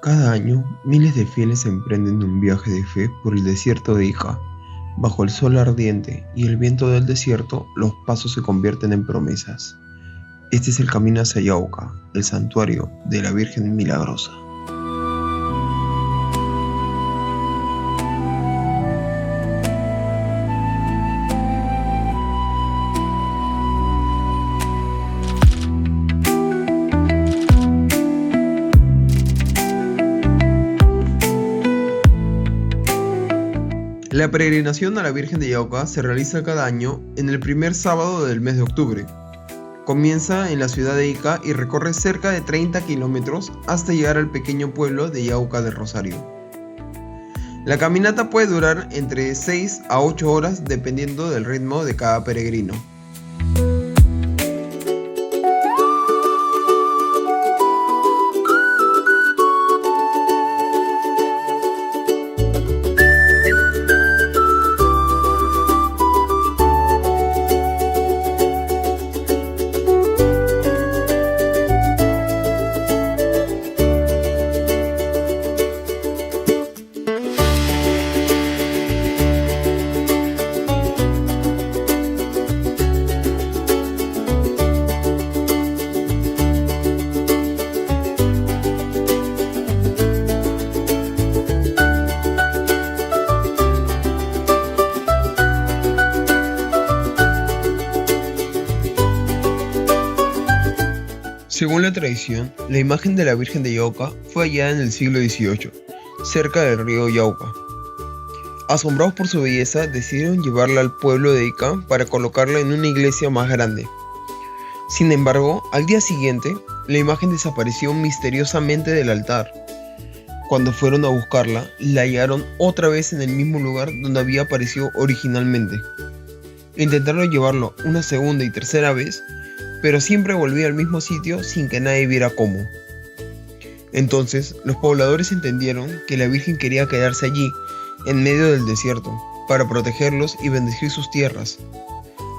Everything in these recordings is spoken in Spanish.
Cada año, miles de fieles emprenden un viaje de fe por el desierto de Ica. Bajo el sol ardiente y el viento del desierto, los pasos se convierten en promesas. Este es el camino hacia Yauca, el santuario de la Virgen Milagrosa. La peregrinación a la Virgen de Yauca se realiza cada año en el primer sábado del mes de octubre. Comienza en la ciudad de Ica y recorre cerca de 30 kilómetros hasta llegar al pequeño pueblo de Yauca de Rosario. La caminata puede durar entre 6 a 8 horas dependiendo del ritmo de cada peregrino. Según la tradición, la imagen de la Virgen de Yauca fue hallada en el siglo XVIII, cerca del río Yauca. Asombrados por su belleza, decidieron llevarla al pueblo de Ica para colocarla en una iglesia más grande. Sin embargo, al día siguiente, la imagen desapareció misteriosamente del altar. Cuando fueron a buscarla, la hallaron otra vez en el mismo lugar donde había aparecido originalmente. Intentaron llevarlo una segunda y tercera vez, pero siempre volvía al mismo sitio sin que nadie viera cómo. Entonces, los pobladores entendieron que la Virgen quería quedarse allí, en medio del desierto, para protegerlos y bendecir sus tierras.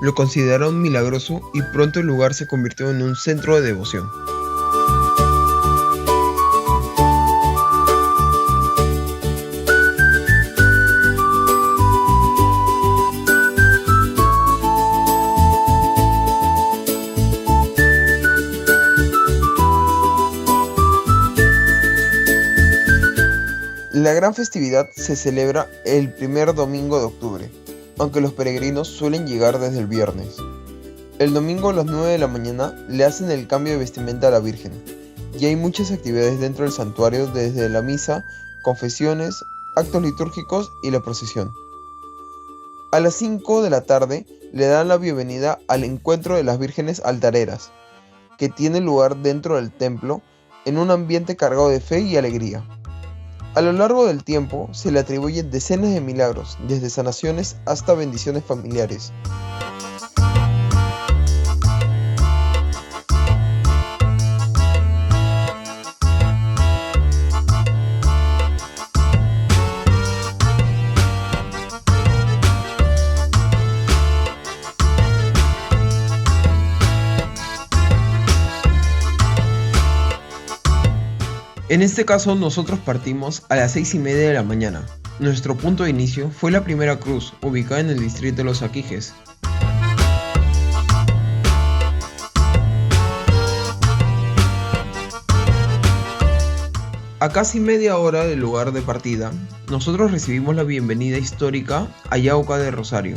Lo consideraron milagroso y pronto el lugar se convirtió en un centro de devoción. La gran festividad se celebra el primer domingo de octubre, aunque los peregrinos suelen llegar desde el viernes. El domingo a las 9 de la mañana le hacen el cambio de vestimenta a la Virgen, y hay muchas actividades dentro del santuario desde la misa, confesiones, actos litúrgicos y la procesión. A las 5 de la tarde le dan la bienvenida al encuentro de las vírgenes altareras, que tiene lugar dentro del templo en un ambiente cargado de fe y alegría. A lo largo del tiempo se le atribuyen decenas de milagros, desde sanaciones hasta bendiciones familiares. En este caso nosotros partimos a las 6:30 de la mañana. Nuestro punto de inicio fue la primera cruz, ubicada en el distrito de Los Aquijes. A casi media hora del lugar de partida, nosotros recibimos la bienvenida histórica a Yauca de Rosario.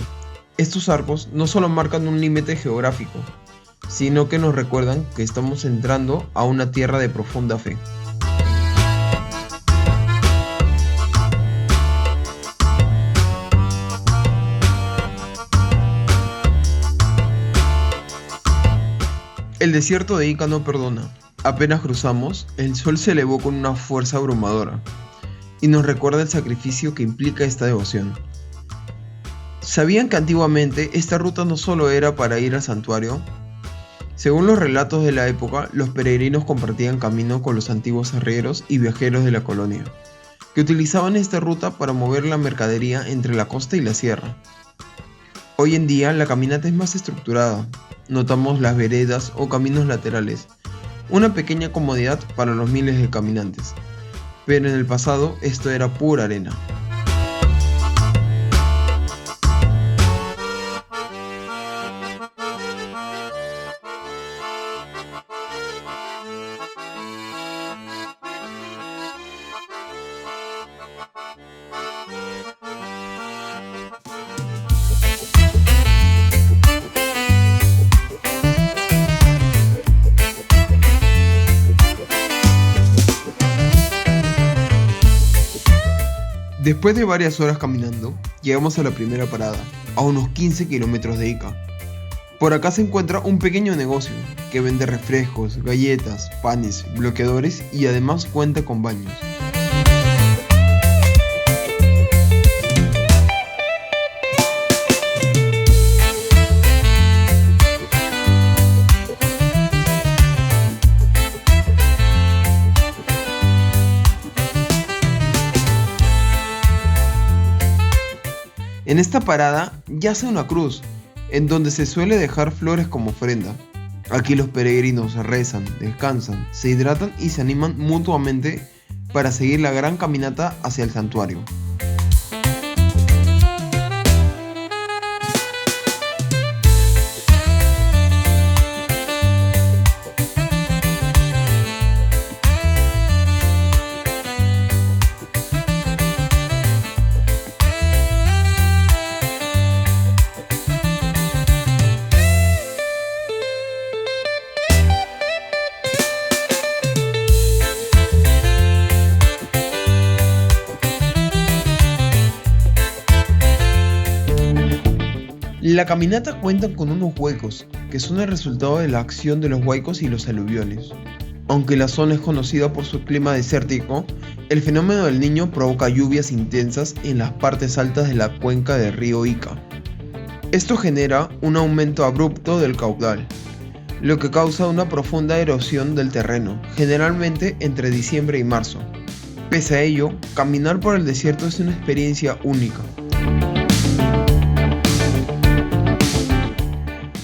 Estos arcos no solo marcan un límite geográfico, sino que nos recuerdan que estamos entrando a una tierra de profunda fe. El desierto de Ica no perdona. Apenas cruzamos, el sol se elevó con una fuerza abrumadora y nos recuerda el sacrificio que implica esta devoción. ¿Sabían que antiguamente esta ruta no solo era para ir al santuario? Según los relatos de la época, los peregrinos compartían camino con los antiguos arrieros y viajeros de la colonia, que utilizaban esta ruta para mover la mercadería entre la costa y la sierra. Hoy en día la caminata es más estructurada. Notamos las veredas o caminos laterales, una pequeña comodidad para los miles de caminantes. pero en el pasado esto era pura arena. Después de varias horas caminando, llegamos a la primera parada, a unos 15 kilómetros de Ica. Por acá se encuentra un pequeño negocio que vende refrescos, galletas, panes, bloqueadores y además cuenta con baños. En esta parada yace una cruz, en donde se suele dejar flores como ofrenda. Aquí los peregrinos rezan, descansan, se hidratan y se animan mutuamente para seguir la gran caminata hacia el santuario. La caminata cuenta con unos huecos, que son el resultado de la acción de los huaicos y los aluviones. Aunque la zona es conocida por su clima desértico, el fenómeno del Niño provoca lluvias intensas en las partes altas de la cuenca del río Ica. Esto genera un aumento abrupto del caudal, lo que causa una profunda erosión del terreno, generalmente entre diciembre y marzo. Pese a ello, caminar por el desierto es una experiencia única.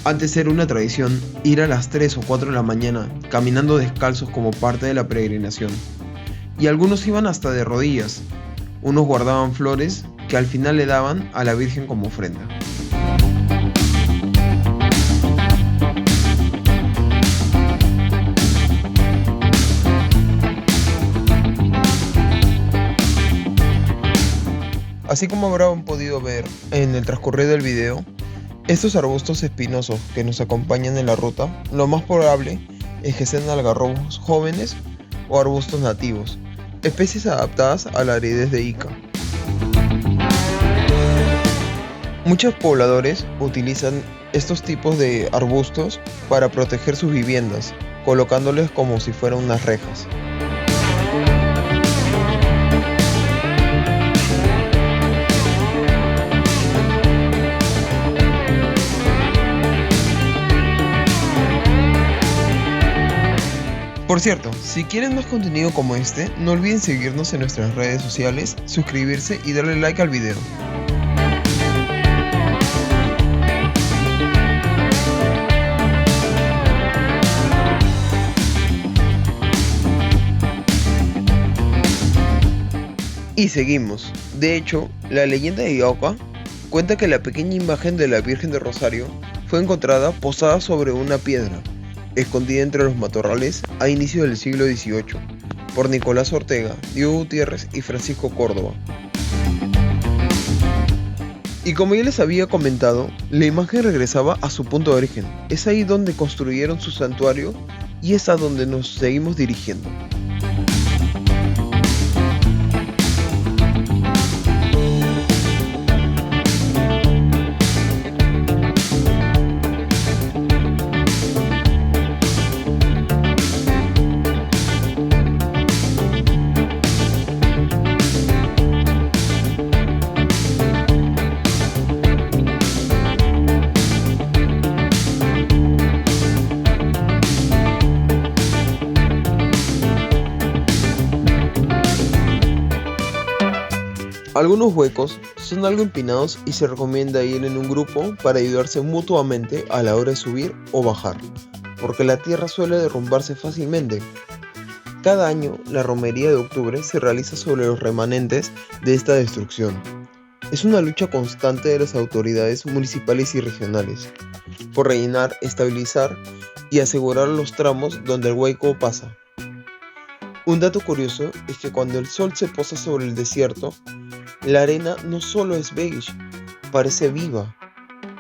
Antes era una tradición ir a las 3 o 4 de la mañana caminando descalzos como parte de la peregrinación, y algunos iban hasta de rodillas. Unos guardaban flores que al final le daban a la Virgen como ofrenda. Así como habrán podido ver en el transcurrir del video, estos arbustos espinosos que nos acompañan en la ruta, lo más probable es que sean algarrobos jóvenes o arbustos nativos, especies adaptadas a la aridez de Ica. Muchos pobladores utilizan estos tipos de arbustos para proteger sus viviendas, colocándoles como si fueran unas rejas. Por cierto, si quieren más contenido como este, no olviden seguirnos en nuestras redes sociales, suscribirse y darle like al video. Y seguimos. De hecho, la leyenda de Yauca cuenta que la pequeña imagen de la Virgen de Rosario fue encontrada posada sobre una piedra, escondida entre los matorrales a inicios del siglo XVIII, por Nicolás Ortega, Diego Gutiérrez y Francisco Córdoba. Y como ya les había comentado, la imagen regresaba a su punto de origen. Es ahí donde construyeron su santuario y es a donde nos seguimos dirigiendo. Algunos huecos son algo empinados y se recomienda ir en un grupo para ayudarse mutuamente a la hora de subir o bajar, porque la tierra suele derrumbarse fácilmente. Cada año, la romería de octubre se realiza sobre los remanentes de esta destrucción. Es una lucha constante de las autoridades municipales y regionales por rellenar, estabilizar y asegurar los tramos donde el Huayco pasa. Un dato curioso es que cuando el sol se posa sobre el desierto, la arena no solo es beige, parece viva,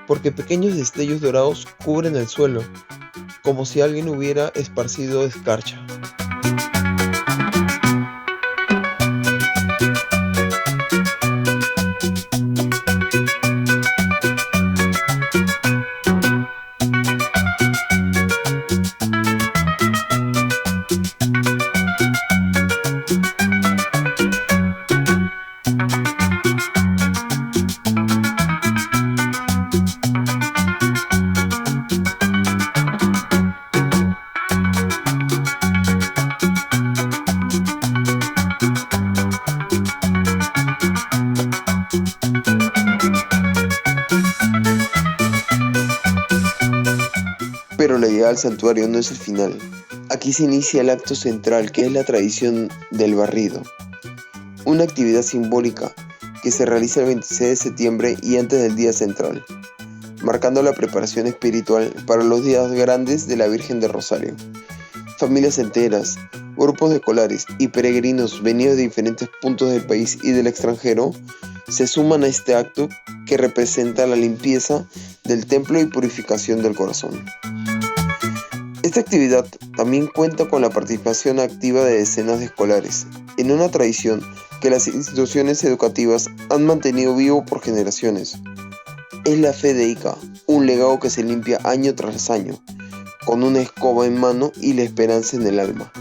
porque pequeños destellos dorados cubren el suelo, como si alguien hubiera esparcido escarcha. Pero la llegada al santuario no es el final. Aquí se inicia el acto central, que es la tradición del barrido, una actividad simbólica que se realiza el 26 de septiembre y antes del día central, marcando la preparación espiritual para los días grandes de la Virgen de Rosario. Familias enteras, grupos de escolares y peregrinos venidos de diferentes puntos del país y del extranjero se suman a este acto que representa la limpieza del templo y purificación del corazón. Esta actividad también cuenta con la participación activa de decenas de escolares, en una tradición que las instituciones educativas han mantenido vivo por generaciones. Es la fe de Ica, un legado que se limpia año tras año, con una escoba en mano y la esperanza en el alma,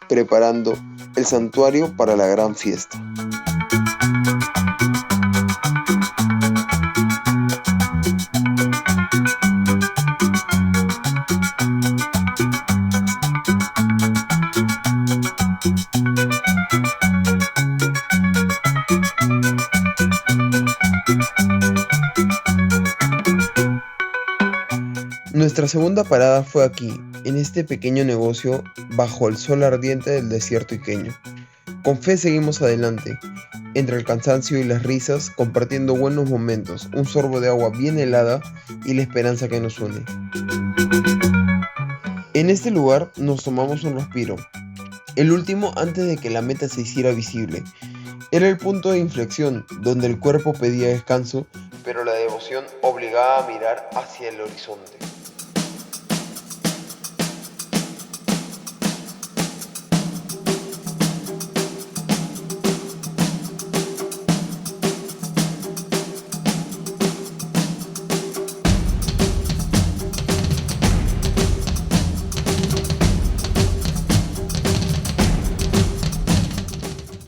preparando el santuario para la gran fiesta. Nuestra segunda parada fue aquí, en este pequeño negocio bajo el sol ardiente del desierto iqueño. Con fe seguimos adelante, entre el cansancio y las risas, compartiendo buenos momentos, un sorbo de agua bien helada y la esperanza que nos une. En este lugar nos tomamos un respiro, el último antes de que la meta se hiciera visible. Era el punto de inflexión, donde el cuerpo pedía descanso, pero la devoción obligaba a mirar hacia el horizonte.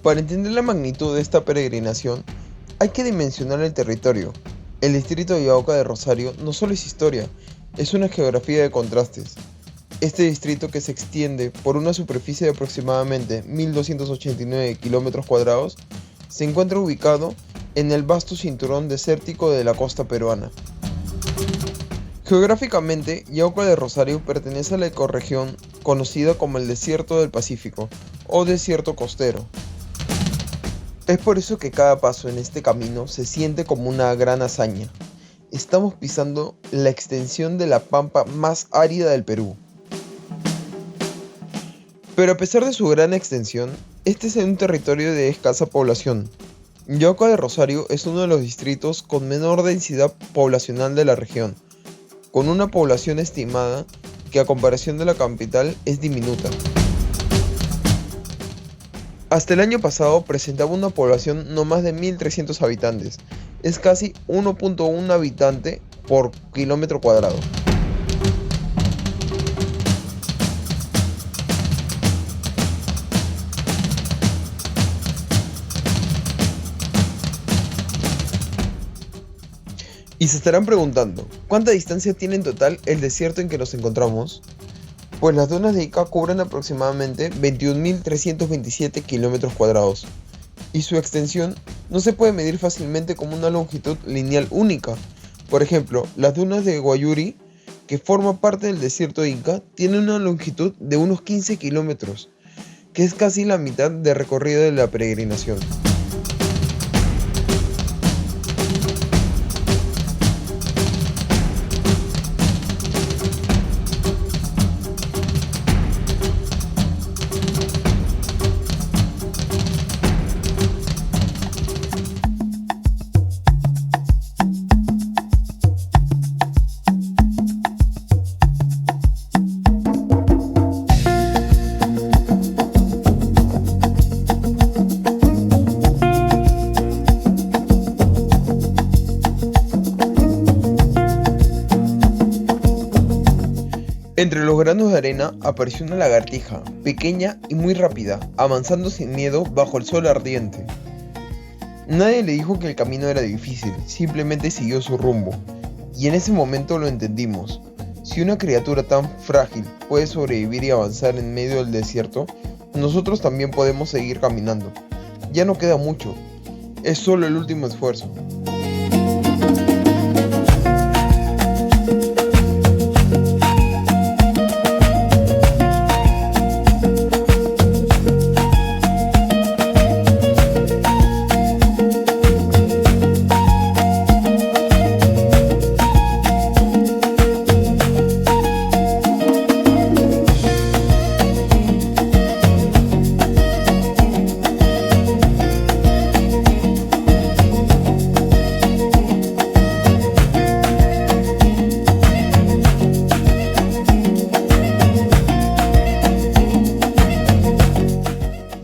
Para entender la magnitud de esta peregrinación, hay que dimensionar el territorio. El distrito de Yauca de Rosario no solo es historia, es una geografía de contrastes. Este distrito, que se extiende por una superficie de aproximadamente 1.289 km², se encuentra ubicado en el vasto cinturón desértico de la costa peruana. Geográficamente, Yauca de Rosario pertenece a la ecorregión conocida como el Desierto del Pacífico o Desierto Costero. Es por eso que cada paso en este camino se siente como una gran hazaña. Estamos pisando la extensión de la pampa más árida del Perú. Pero a pesar de su gran extensión, este es un territorio de escasa población. Yauca de Rosario es uno de los distritos con menor densidad poblacional de la región, con una población estimada que a comparación de la capital es diminuta. Hasta el año pasado presentaba una población no más de 1.300 habitantes, es casi 1.1 habitante por kilómetro cuadrado. Y se estarán preguntando, ¿cuánta distancia tiene en total el desierto en que nos encontramos? Pues las dunas de Ica cubren aproximadamente 21.327 km², y su extensión no se puede medir fácilmente como una longitud lineal única. Por ejemplo, las dunas de Guayuri, que forman parte del desierto de Ica, tienen una longitud de unos 15 kilómetros, que es casi la mitad del recorrido de la peregrinación. Entre los granos de arena apareció una lagartija, pequeña y muy rápida, avanzando sin miedo bajo el sol ardiente. Nadie le dijo que el camino era difícil, simplemente siguió su rumbo. Y en ese momento lo entendimos. Si una criatura tan frágil puede sobrevivir y avanzar en medio del desierto, nosotros también podemos seguir caminando. Ya no queda mucho, es solo el último esfuerzo.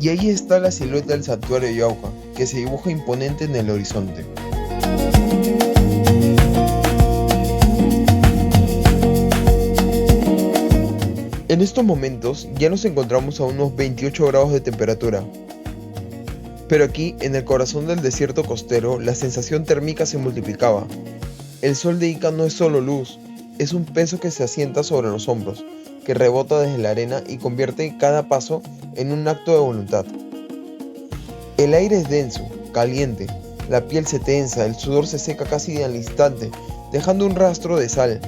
Y ahí está la silueta del santuario de Yauca, que se dibuja imponente en el horizonte. En estos momentos ya nos encontramos a unos 28 grados de temperatura. Pero aquí, en el corazón del desierto costero, la sensación térmica se multiplicaba. El sol de Ica no es solo luz, es un peso que se asienta sobre los hombros, que rebota desde la arena y convierte cada paso en un acto de voluntad. El aire es denso, caliente, la piel se tensa, el sudor se seca casi al instante, dejando un rastro de sal.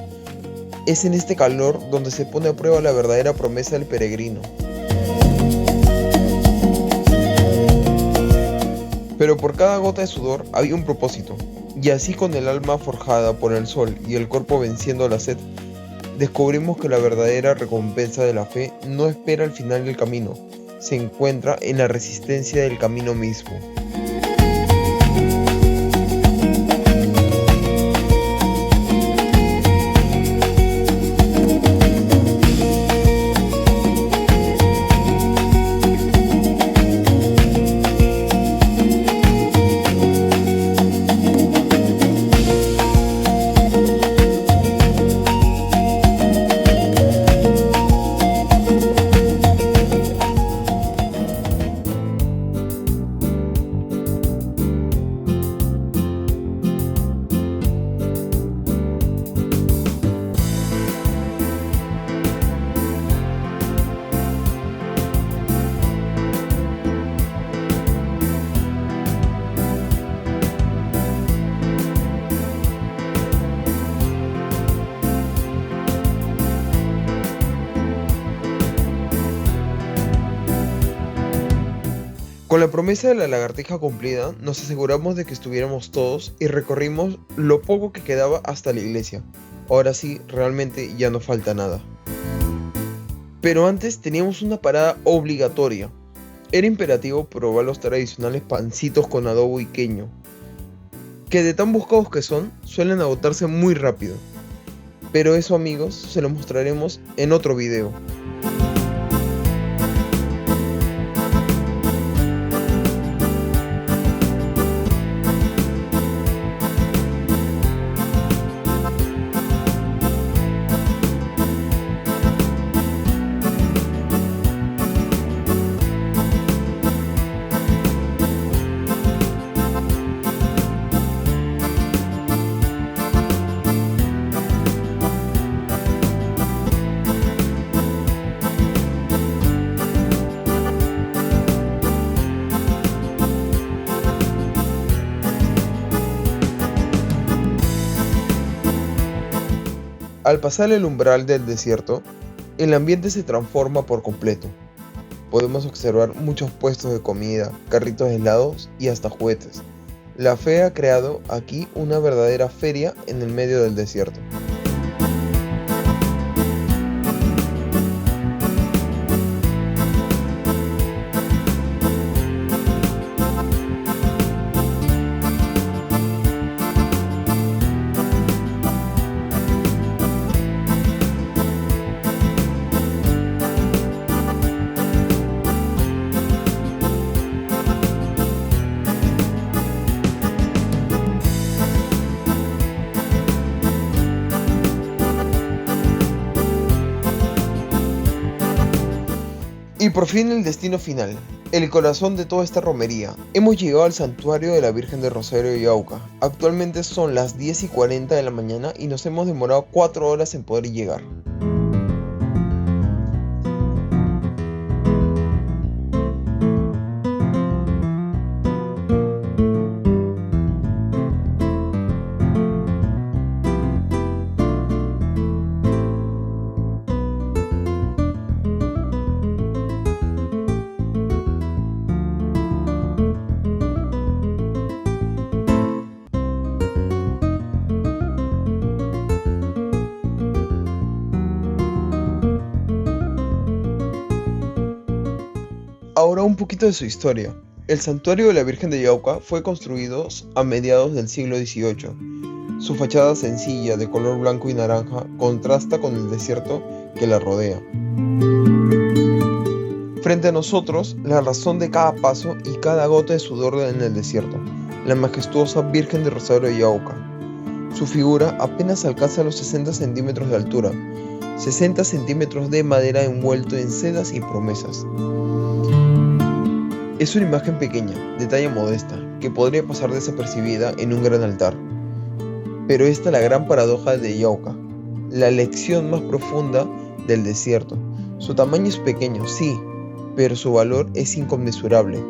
Es en este calor donde se pone a prueba la verdadera promesa del peregrino. Pero por cada gota de sudor había un propósito, y así con el alma forjada por el sol y el cuerpo venciendo la sed, descubrimos que la verdadera recompensa de la fe no espera al final del camino, se encuentra en la resistencia del camino mismo. Con la promesa de la lagartija cumplida, nos aseguramos de que estuviéramos todos y recorrimos lo poco que quedaba hasta la iglesia. Ahora sí, realmente ya no falta nada. Pero antes teníamos una parada obligatoria. Era imperativo probar los tradicionales pancitos con adobo iqueño, que de tan buscados que son, suelen agotarse muy rápido. Pero eso, amigos, se lo mostraremos en otro video. Al pasar el umbral del desierto, el ambiente se transforma por completo. podemos observar muchos puestos de comida, carritos de helados y hasta juguetes. La fe ha creado aquí una verdadera feria en el medio del desierto. Y por fin el destino final, el corazón de toda esta romería. Hemos llegado al santuario de la Virgen de Rosario de Yauca. Actualmente son las 10:40 de la mañana y nos hemos demorado 4 horas en poder llegar. Ahora un poquito de su historia. El santuario de la Virgen de Yauca fue construido a mediados del siglo XVIII. Su fachada sencilla de color blanco y naranja contrasta con el desierto que la rodea. Frente a nosotros, la razón de cada paso y cada gota de sudor en el desierto, la majestuosa Virgen de Rosario de Yauca. Su figura apenas alcanza los 60 centímetros de altura, 60 centímetros de madera envuelto en sedas y promesas. Es una imagen pequeña, de talla modesta, que podría pasar desapercibida en un gran altar. Pero esta es la gran paradoja de Yauca, la lección más profunda del desierto. Su tamaño es pequeño, sí, pero su valor es inconmensurable.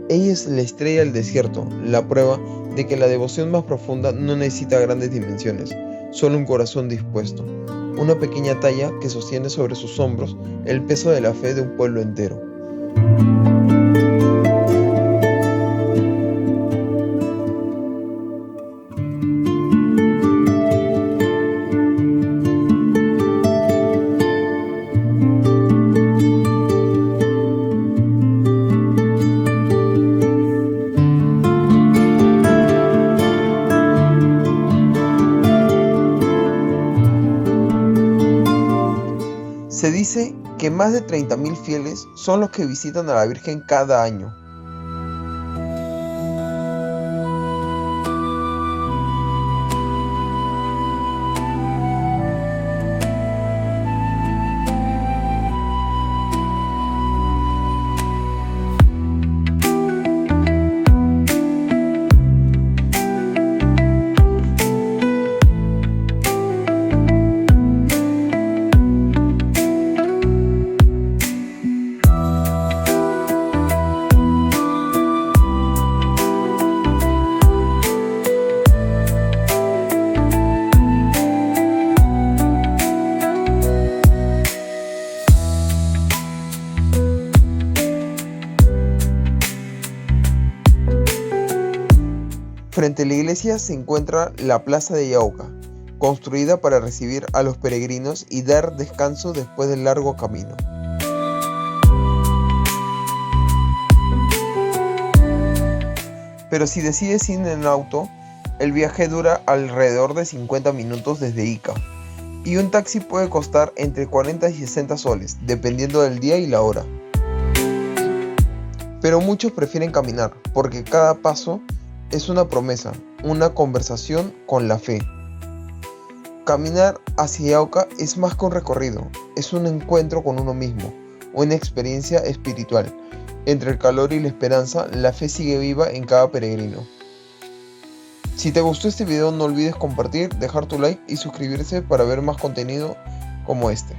Ella es la estrella del desierto, la prueba de que la devoción más profunda no necesita grandes dimensiones, solo un corazón dispuesto, una pequeña talla que sostiene sobre sus hombros el peso de la fe de un pueblo entero. Se dice que más de 30.000 fieles son los que visitan a la Virgen cada año. Frente a la iglesia se encuentra la Plaza de Yauca, construida para recibir a los peregrinos y dar descanso después del largo camino. Pero si decides ir en auto, el viaje dura alrededor de 50 minutos desde Ica, y un taxi puede costar entre 40 y 60 soles, dependiendo del día y la hora. Pero muchos prefieren caminar, porque cada paso es una promesa, una conversación con la fe. Caminar hacia Yauca es más que un recorrido, es un encuentro con uno mismo, una experiencia espiritual. Entre el calor y la esperanza, la fe sigue viva en cada peregrino. Si te gustó este video, no olvides compartir, dejar tu like y suscribirse para ver más contenido como este.